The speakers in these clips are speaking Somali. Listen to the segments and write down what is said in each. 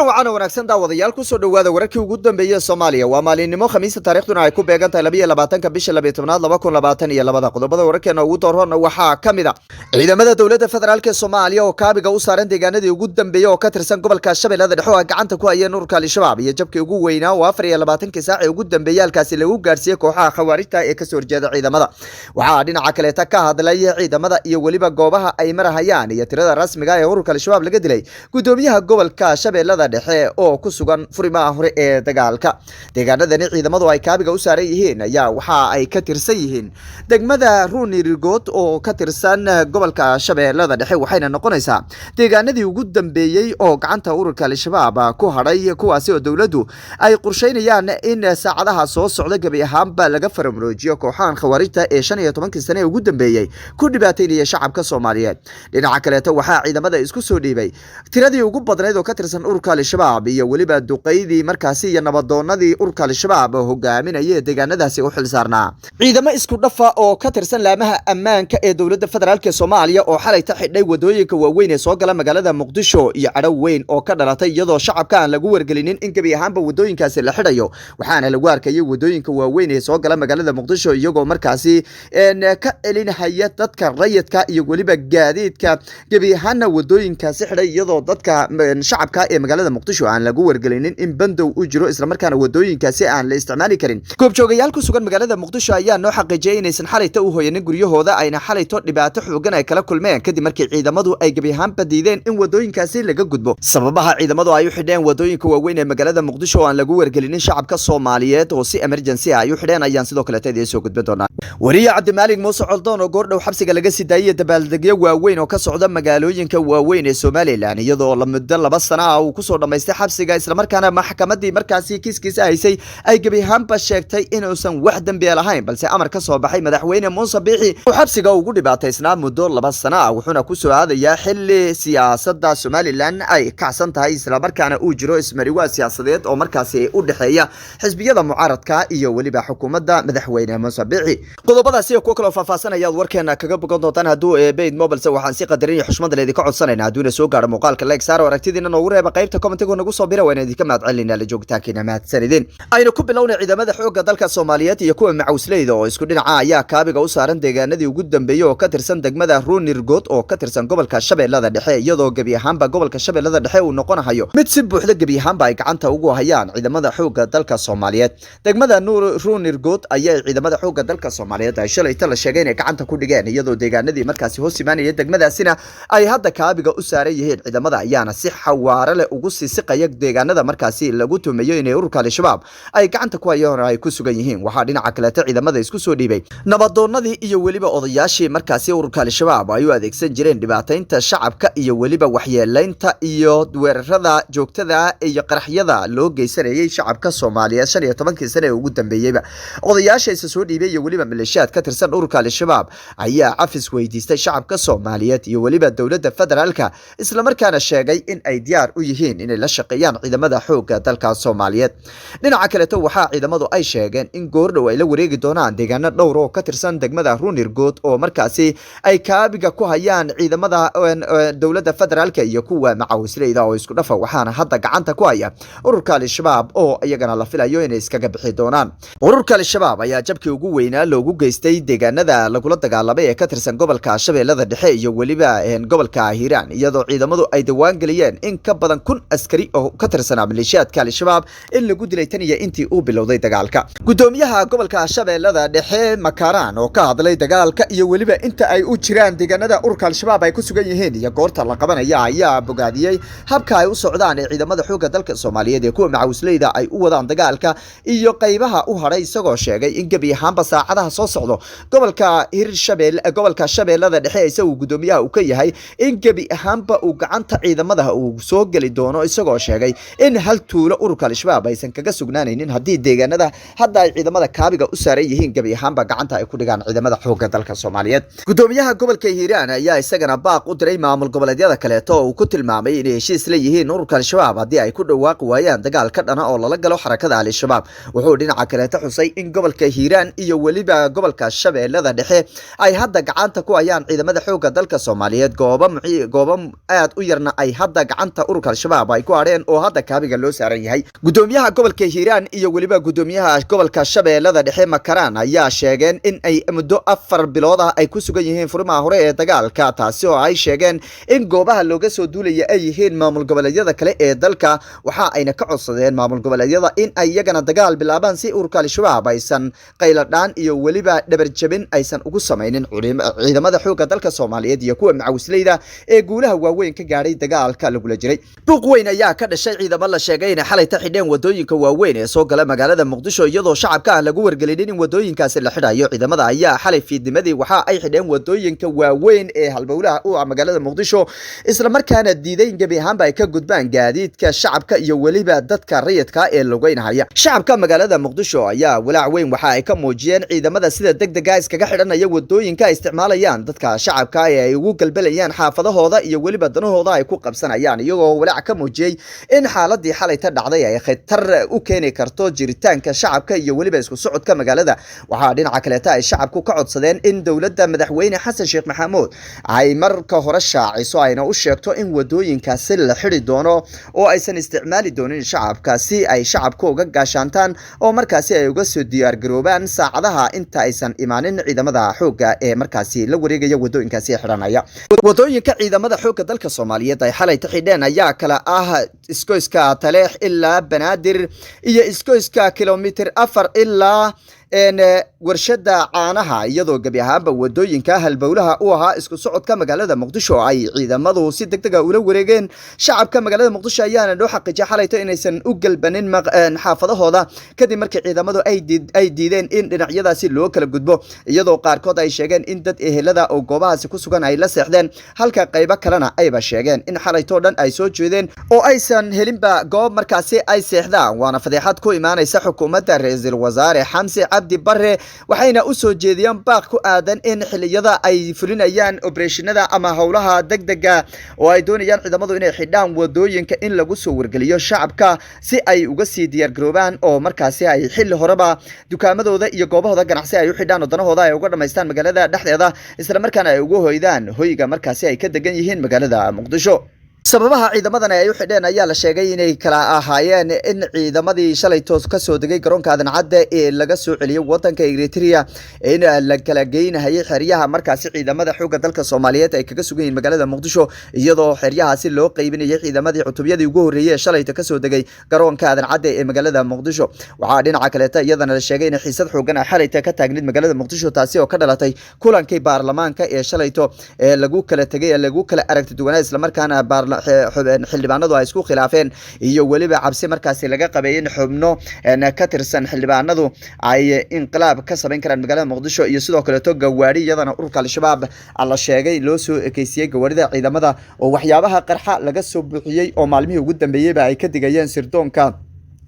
kulan wacan wanaagsan daawadayaal ku soo dhawaada wararkii ugu dambeeyay Soomaaliya waa maalinimo Khamiis taariikhduna ay ku beegan tahay 22 bisha 12aad 2022 qodobada wararkeena ugu doorona waxaa kamida ciidamada dawladda federaalka Soomaaliya oo kaabiga u saaran deegaanadii ugu dambeeyay oo ka tirsan gobolka Shabeellada Dhexe oo gacanta ku hayeen ururka al-shabaab iyo jabkii ugu weynaa oo 24 saac ugu dambeeyay halkaasi lagu gaarsiiyay kooxaha khawaarijta ee ka soo horjeeda ciidamada waxaa dhinaca kale ka hadlay ciidamada iyo waliba goobaha ay marahayaan iyo tirada rasmiga ah ee ururka al-shabaab laga dilay gudoomiyaha gobolka Shabeellada Dhexe oo ku sugan furimaha hore ee dagaalka deegaanadani ciidamadu ay kaabiga u saaran yihiin ayaa waxa ay ka tirsan yihiin degmada Ruunirgood oo ka tirsan gobolka Shabeellada Dhexe waxayna noqonaysaa deegaanadii ugu dambeeyay oo gacanta ururka al-shabaab ku haray kuwaasi oo dawladdu ay qorsheynayaan in saacadaha soo socda gabi ahaanba laga faramroojiyo kooxahan khawaarijta ee 15 sano ugu dambeeyay ku dhibaateynaya shacabka Soomaaliyeed dhinaca kale waxaa ciidamada isku soo dhiibay tiradii ugu badneed oo ka tirsan ururka al-shabaab iyo waliba duqeydii markaasi iyo nabadoonadii ururka al-shabaab hogaaminaya deegaanadaasi u xilsaarnaa ciidamo isku dhafa oo ka tirsan laamaha ammaanka ee dawladda federaalka Soomaaliya oo xalay xidhay wadooyinka waaweyn ee soo gala magaalada Muqdisho iyo cadhow weyn oo ka dhalatay iyadoo shacabka aan lagu wargelinin in gabi ahaanba wadooyinkaasi la xidhayo waxaana lagu arkayay wadooyinka waaweyn ee soo gala magaalada Muqdisho iyagoo markaasi ka celinaya dadka rayidka iyo waliba gaadiidka gabi ahaanna wadooyinkaasi xidhay iyadoo dadka shacabka ee magaalada Muqdisho aan lagu wargelinin in bandow u jiro isla markaana wadooyinkaasi aan la isticmaali karin goobjoogayaal ku sugan magaalada Muqdisho ayaa noo xaqiijiyay inaysan xalayta u hooyanin guryahooda ayna xalayto dhibaato xoogan ay kala kulmeen kadib markii ciidamadu ay gabi ahaan badideen in wadooyinkaasi laga gudbo sababaha ciidamadu ay u xidheen wadooyinka waaweyn ee magaalada Muqdisho oo aan lagu wargelinin shacabka Soomaaliyeed oo si emergency ay u xidheen ayaan sidoo kale taadii soo gudbin doonaa wariye Cabdimaalig Muuse Coldoon oo goordhow xabsiga laga sii daayay dabaaldegyo waaweyn oo ka socda magaalooyinka waaweyn ee Soomaaliland iyadoo la muddo 2 sano ah uu ku soo dhameystay xabsiga isla markaana maxkamadii markaasi kiiskiisa haysay ay gabi ahaanba sheegtay inuusan wax dambi lahayn balse amar ka soo baxay madaxweyne Muuse Biixi oo xabsiga ugu dhibaateysnaa muddo 2 sano ah wuxuuna ku soo aadayaa xilli siyaasadda Soomaaliland ay kacsan tahay isla markaana uu jiro ismariwaa siyaasadeed oo markaasi u dhaxeeya xisbiyada mucaaradka iyo waliba xukuumadda madaxweyne Muuse Biixi qodobadaasi oo kala faahfaahsanaya warkeena kaga boqon doontaan haduu eebayd mobilse waxaan si qadarin xushmad leedii ka codsanaynaa haduuna soo gaaro muuqaalka like saaro aragtidiina noogu reeba qaybta commentiga nagu soo bira wayna idinka mahadcelinaa la joogtaankiina mahadsanidin aynu ku bilownay ciidamada xoogga dalka Soomaaliyeed iyo kuwa macawsleyda oo isku dhinaca ayaa kaabiga u saaran deegaanadii ugu dambeeyay oo ka tirsan degmada Ruunirgood oo ka tirsan gobolka Shabeellada Dhexe iyadoo gabi ahaanba gobolka Shabeellada Dhexe uu noqonayo mid si buuxda gabi ahaanba ay gacanta ugu hayaan ciidamada xoogga dalka Soomaaliyeed degmada Ruunirgood ayaa ciidamada xoogga dalka Soomaaliyeed ay shalay la sheegay inay gacanta ku dhigeen iyadoo deegaanadii markaasi hoos imaanayay degmadaasina ay hadda kaabiga u saaran yihiin ciidamada ayaana si xawaare leh ugu siisiqaya deegaanada markaasi lagu tumeeyo inay ururka al-shabaab ay gacanta ku hayaan ay ku sugan yihiin waxa dhinaca kale ciidamada isku soo dhiibay nabadoonadii iyo waliba odayaashii markaasi ururka al-shabaab ay u adeegsan jireen dhibaateynta shacabka iyo waliba waxyeeleynta iyo weerarada joogtada iyo qaraxyada loo geysanayay shacabka Soomaaliyeed 15 sano ee ugu dambeeyayba odayaasha isa soo dhiibay iyo waliba maleeshiyaad ka tirsan ururka al-shabaab ayaa cafis weydiistay shacabka Soomaaliyeed iyo waliba dawladda federaalka isla markaana sheegay in ay diyaar u yihiin inay la shaqeeyaan ciidamada xoogga dalka Soomaaliyeed dhinaca kale waxa ciidamadu ay sheegeen in goordhow ay la wareegi doonaan deegaano dhowr oo ka tirsan degmada Ruunirgood oo markaasi ay kaabiga ku hayaan ciidamada dawladda federaalka iyo kuwa macawsleyda oo isku dhafa waxaana hadda gacanta ku haya ururka al-shabaab oo iyagana la filayo inay iskaga bixi doonaan ururka al-shabaab ayaa jabkii ugu weynaa loogu geystay deegaanada lagula dagaalamay ee ka tirsan gobolka Shabeellada Dhexe iyo waliba gobolka Hiiraan iyadoo ciidamadu ay dawaan galiyeen in ka badan 1,000 askari oo ka tirsan maleeshiyaadka al-shabaab in lagu dilay tan iyo intii uu bilowday dagaalka gudoomiyaha gobolka Shabeellada Dhexe Makaraan oo ka hadlay dagaalka iyo waliba inta ay u jiraan deegaanada ururka al-shabaab ay ku sugan yihiin iyo goorta la qabanaya ayaa bogaadiyay habka ay u socdaan ciidamada xoogga dalka Soomaaliyeed ee kuwa macawsleyda ay u wadaan dagaalka iyo qaybaha u haray isagoo sheegay in gabi ahaanba saacadaha soo socdo gobolka gobolka Shabeellada Dhexe isagu gudoomiyaha uu ka yahay in gabi ahaanba uu gacanta ciidamada uu soo gali doono isagoo sheegay in hal tuulo ururka al-shabaab aysan kaga sugnaanaynin hadii deegaanada hadda ay ciidamada kaabiga u saaran yihiin gabi ahaanba gacanta ay ku dhigaan ciidamada xoogga dalka Soomaaliyeed gudoomiyaha gobolka Hiiraan ayaa isagana baaq u diray maamul goboleedyada kale oo uu ku tilmaamay inay heshiis la yihiin ururka al-shabaab hadii ay ku dhawaaqi waayaan dagaal ka dhana oo lala galo xarakada al-shabaab wuxuu dhinaca kale xusay in gobolka Hiiraan iyo waliba gobolka Shabeellada Dhexe ay hadda gacanta ku hayaan ciidamada xoogga dalka Soomaaliyeed goobo aad u yarna ay hadda gacanta ururka al-shabaab al-shabaab ay ku hadheen oo hadda kaabiga loo saaran yahay. Gudoomiyaha gobolka Hiiraan iyo waliba gudoomiyaha gobolka Shabeellada Dhexe Makaraan ayaa sheegeen in ay muddo 4 bilood ah ay ku sugan yihiin furimaha hore ee dagaalka, taasi oo ay sheegeen in goobaha looga soo duulaya ay yihiin maamul goboleedyada kale ee dalka. Waxa ayna ka codsadeen maamul goboleedyada in ay iyagana dagaal bilaabaan si ururka al-shabaab aysan qayladhaan iyo waliba dhabarjabin aysan ugu samaynin ciidamada xoogga dalka Soomaaliyeed iyo kuwa macawisleyda ee guulaha waaweyn ka gaaray dagaalka lagula jiray. Buuq weyn ayaa ka dhashay ciidamo la sheegay in xalay xidheen wadooyinka waaweyn ee soo gala magaalada Muqdisho, iyadoo shacabka lagu wargelin in wadooyinkaasi la xidhayo. Ciidamada ayaa xalay fiidnimadii waxa ay xidheen wadooyinka waaweyn ee halbowlaha u ah magaalada Muqdisho, isla markaana diiday gabi ahaanba ay ka gudbaan gaadiidka shacabka iyo waliba dadka rayidka ee lugeynaya. Shacabka magaalada Muqdisho ayaa walaac weyn waxa ay ka muujiyeen ciidamada sida degdega iskaga xidhanaya wadooyinka ay isticmaalayaan dadka shacabka ee ay ugu galbelayaan xaafadahooda iyo waliba danahooda ay ku qabsanayaan, iyagoo walaac ka muujiyay in xaaladii xalay ta dhacday ay khatar u keeni karto jiritaanka shacabka iyo waliba isku socodka magaalada. Waxaa dhinaca kale ay shacabku ka codsadeen in dowladda madaxweyne Xasan Sheekh Maxamuud ay marka hore shaaciso ayna u sheegto in wadooyinkaasi la xidhi doono oo aysan isticmaali doonin shacabka si ay shacabku uga gaashaantaan oo markaasi ay uga soo diyaar garoobaan saacadaha inta aysan imaanin ciidamada xoogga ee markaasi la wareegaya wadooyinkaasi xidhanaya. Wadooyinka ciidamada xoogga dalka Soomaaliyeed ay xalay xidheen ayaa kala ah iskoyska Taleex ilaa Banaadir iyo iskoyska kilomitir 4 ilaa warshada caanaha, iyadoo gabi ahaanba wadooyinka halbowlaha u ahaa isku socodka magaalada Muqdisho ay ciidamadu si degdeg ah ula wareegeen. Shacabka magaalada Muqdisho ayaana loo xaqiijiyay xalayto inaysan u galbanin xaafadahooda kadib markii ciidamadu ay diideen in dhinacyadaasi loo kala gudbo, iyadoo qaarkood ay sheegeen in dad ehelada oo goobahaasi ku sugan ay la seexdeen, halka qaybo kalena ayba sheegeen in xalayto dhan ay soo jeedeen oo aysan helinba goob markaasi ay seexdaan. Waana fadeexad ku imaanaysa xukuumadda ra'iisul wasaare Xamse Cabdi Barre, waxayna u soo jeediyaan baaq ku aadan in xiliyada ay fulinayaan opereeshinada ama howlaha degdega oo ay doonayaan ciidamadu inay xidhaan wadooyinka in lagu soo wargeliyo shacabka si ay uga sii diyaar garoobaan oo markaasi ay xilli horeba dukaamadooda iyo goobahooda ganacsi ay u xidhaan wadanahooda ay uga dhamaystaan magaalada dhexdeeda, isla markaana ay uga hoydaan hoyga markaasi ay ka degan yihiin magaalada Muqdisho. sababaha ciidamadan ay u xidheen ayaa la sheegay inay kala ahaayeen in ciidamadii shalay toos ka soo degay garoonka Aadan Cadde ee laga soo celiyay wadanka Eritrea in la kala geynayay xeryaha markaasi ciidamada xoogga dalka Soomaaliyeed ay kaga sugan yihiin magaalada Muqdisho, iyadoo xeryahaasi loo qaybinayay ciidamadii cutubiyadii ugu horeeyay shalay ka soo degay garoonka Aadan Cadde ee magaalada Muqdisho. Waxaa dhinaca kale iyadana la sheegay in xiisad xoogan ay xalay ka taagneed magaalada Muqdisho, taasi oo ka dhalatay kulankii baarlamaanka ee shalayto ee lagu kala tagay lagu kala aragti duwanaa, isla markaana xildhibaanadu ay isku khilaafeen iyo waliba cabsi markaasi laga qabay in xubno ka tirsan xildhibaanadu ay inqilaab ka sameyn karaan magaalada Muqdisho, iyo sidoo kale gawaari iyadana ururka al-shabaab la sheegay loo soo ekeysiyay gawaarida ciidamada oo waxyaabaha qarxa laga soo buuxiyay oo maalmihii ugu dambeeyayba ay ka digayeen sirdoonka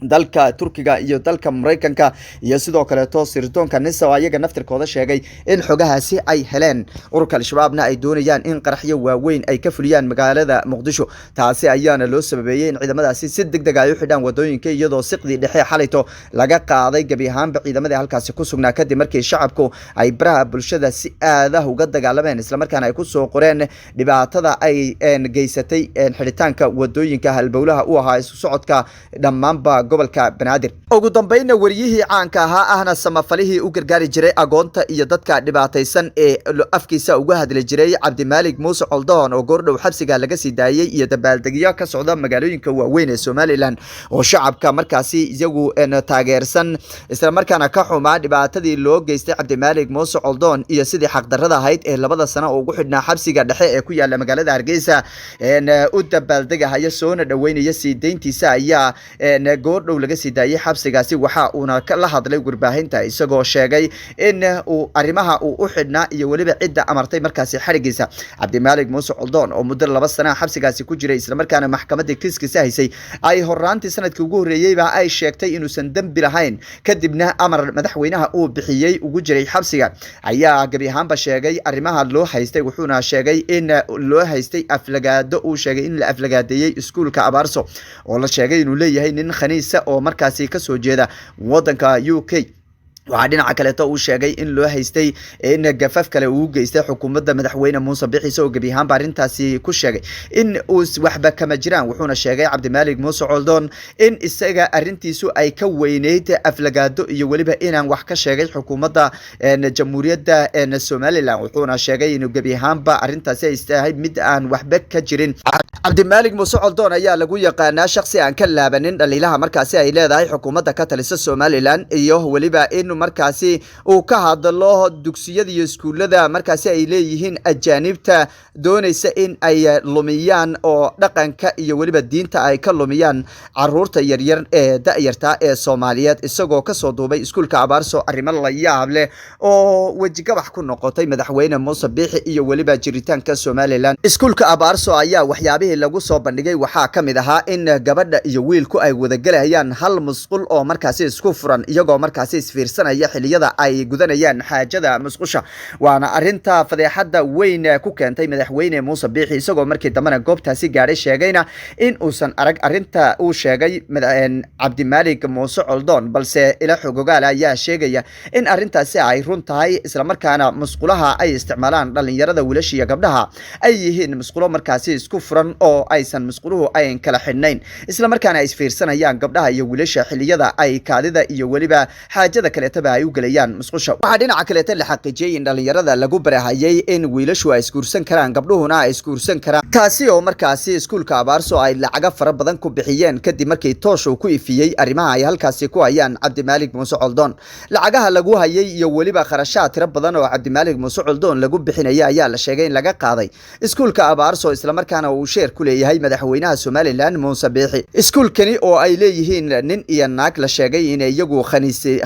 dalka Turkiga iyo dalka Mareykanka iyo sidoo kale sirdoonka NISA oo ayaga naftirkooda sheegay in xogahaasi ay heleen ururka al-shabaabna ay doonayaan in qaraxyo waaweyn ay ka fuliyaan magaalada Muqdisho. Taasi ayaana loo sababeeyay in ciidamadaasi si degdeg ah ay u xidhaan wadooyinka, iyadoo siqdi dhexe xalayto laga qaaday gabi ahaanba ciidamadii halkaasi ku sugnaa kadib markii shacabku ay baraha bulshada si aad ah uga dagaalameen, isla markaana ay ku soo qoreen dhibaatada ay geysatay xidhitaanka wadooyinka halbowlaha u ahaa isu socodka dhammaanba gobolka Banaadir. Ugu dambeynna wariyihii caanka ahaa ahna samafalihii u gargaari jiray agoonta iyo dadka dhibaataysan ee afkiisa uga hadli jiray Cabdimaalig Muuse Coldoon oo goordhow xabsiga laga sii daayay, iyo dabaaldegyo ka socda magaalooyinka waaweyn ee Somaliland oo shacabka markaasi iyagu taageersan, isla markaana ka xumaa dhibaatadii loo geystay Cabdimaalig Muuse Coldoon iyo sidii xaqdarrada ahayd ee 2 sano ugu xidhnaa xabsiga dhexe ee ku yaala magaalada Hargeysa u dabaaldegaya soona dhaweynaya sii deyntiisa ayaa dhow laga sii daayay xabsigaasi. Waxa uuna la hadlay warbaahinta isagoo sheegay in uu arimaha uu u xidhnaa iyo waliba cidda amartay markaasi xarigiisa. Cabdimaalig Muuse Coldoon oo muddo 2 sano xabsigaasi ku jiray, isla markaana maxkamadda kiiskiisa haysay ay horaantii sanadkii ugu horeeyayba ay sheegtay inuusan dambi lahayn, kadibna amar madaxweynaha uu bixiyay ugu jiray xabsiga, ayaa gabi ahaanba sheegay arimaha loo haystay. Wuxuuna sheegay in loo haystay aflagaado, uu sheegay in la aflagaadeeyay iskuulka Abaarso oo la sheegay inuu leeyahay nin khaniis oo markaasi ka soo jeeda wadanka UK, waxaa dhinaca kaleeto uu sheegay in loo haystay in gafaf kale uu geystay xukuumadda madaxweyne muuse bixi isagoo gebi ahaanba arrintaasi ku sheegay in uu waxba kama jiraan wuxuuna sheegay cabdimaalig muuse coldoon in isaga arrintiisu ay ka weyneyd aflagaado iyo weliba inaan wax ka sheegay xukuumadda jamhuuriyadda somalilan wuxuuna sheegay inuu gebi ahaanba arrintaasi ay tahay mid aan waxba ka jirin cabdimaalig muuse coldoon ayaa lagu yaqaanaa shakhsi aan ka laabanin dhaliilaha markaasi ay leedahay xukuumadda ka talisa somalilan iyo weliba in markaasi uu ka hadlo dugsiyada iyo iskuulada markaasi ay leeyihiin ajaanibta doonaysa in ay lumiyaan oo dhaqanka iyo weliba diinta ay ka lumiyaan caruurta yaryar ee da'yarta ee Soomaaliyeed isagoo ka soo duubay iskuulka Abaarso arrimo la yaab leh oo wajigabax ku noqotay madaxweyne Muuse Biixi iyo weliba jiritaanka Somaliland iskuulka Abaarso ayaa waxyaabihii lagu soo bandhigay waxaa kamid ahaa in gabadha iyo wiilku ay wada galayaan hal musqul oo markaasi isku furan iyagoo markaasi isfiirsan xiliyada ay gudanayaan xaajada musqusha waana arinta fadeexada weyn ku keentay madaxweyne Muuse Biixi isagoo markii dambana goobtaasi gaaray sheegayna in uusan arag arinta uu sheegay cabdimaalig muuse coldoon balse ila xogogaal ayaa sheegaya in arintaasi ay run tahay isla markaana musqulaha ay isticmaalaan dhalinyarada wiilasha iyo gabdhaha ay yihiin musqulo markaasi isku furan oo aysan musquluhu ay kala xidhnayn isla markaana ay isfiirsanayaan gabdhaha iyo wiilasha xiliyada ay kaadida iyo weliba xaajada kale ay u galayaan musqusha waxa dhinaca kale la xaqiijiyay in dhalinyarada lagu barahayay in wiilashu ay iskuursan karaan gabdhuhuna ay iskuursan karaan taasi oo markaasi iskuulka Abaarso ay lacag fara badan ku bixiyeen kadib markii toosh uu ku ifiyay arrimaha ay halkaasi ku hayaan cabdimaalig muuse coldoon lacagaha lagu hayay iyo weliba kharashaad tiro badan oo cabdimaalig muuse coldoon lagu bixinaya ayaa la sheegay in laga qaaday iskuulka Abaarso isla markaana uu sheer ku leeyahay madaxweynaha Somaliland Muuse Biixi iskuulkani oo ay leeyihiin nin iyo naag la sheegay in iyagu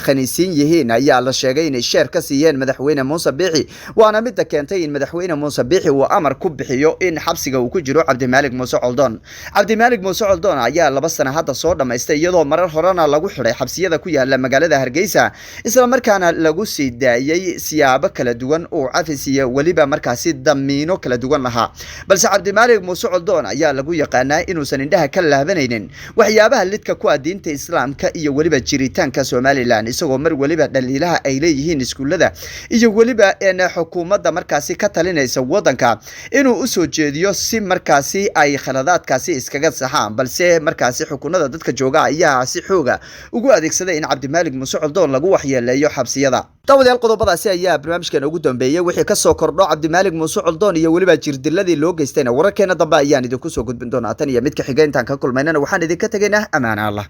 khaniisiin yihiin ayaa la sheegay in sheer ka siiyeen madaxweyne Muuse Biixi waana mid keentay in madaxweyne Muuse Biixi uu amar ku bixiyo in xabsiga uu ku jiro cabdimaalig muuse coldoon cabdimaalig muuse coldoon ayaa 2 sano hadda soo dhameystay iyadoo marar horena lagu xiray xabsiyada ku yaala magaalada Hargeysa isla markaana lagu sii daayay siyaabo kala duwan oo cafis iyo waliba markaasi damiino kala duwan lahaa balse cabdimaalig muuse coldoon ayaa lagu yaqaanaa inuusan indhaha ka laabanaynin waxyaabaha lidka ku diinta islaamka iyo waliba jiritaanka Somaliland isagoo mar waliba dhaliilaha ay leeyihiin iskuulada iyo waliba xukuumadda markaasi ka talinaysa wadanka inuu u soo jeediyo si markaasi ay khaladaadkaasi iskaga saxaan balse markaasi xukuumadda dadka jooga ayaa si xooga ugu adeegsaday in cabdimaalig muuse coldoon lagu waxyeeleeyo xabsiyada dawadayaal qodobadaasi ayaa barnaamijkan ugu dambeeyay wixii ka soo kordho cabdimaalig muuse coldoon iyo waliba jirdiladii loo geystayna wararkeena dambe ayaan idinku soo gudbin doonaa tan iyo mid ka xigeentan ka kulmaynana waxaan idinka tagaynaa amaana Allah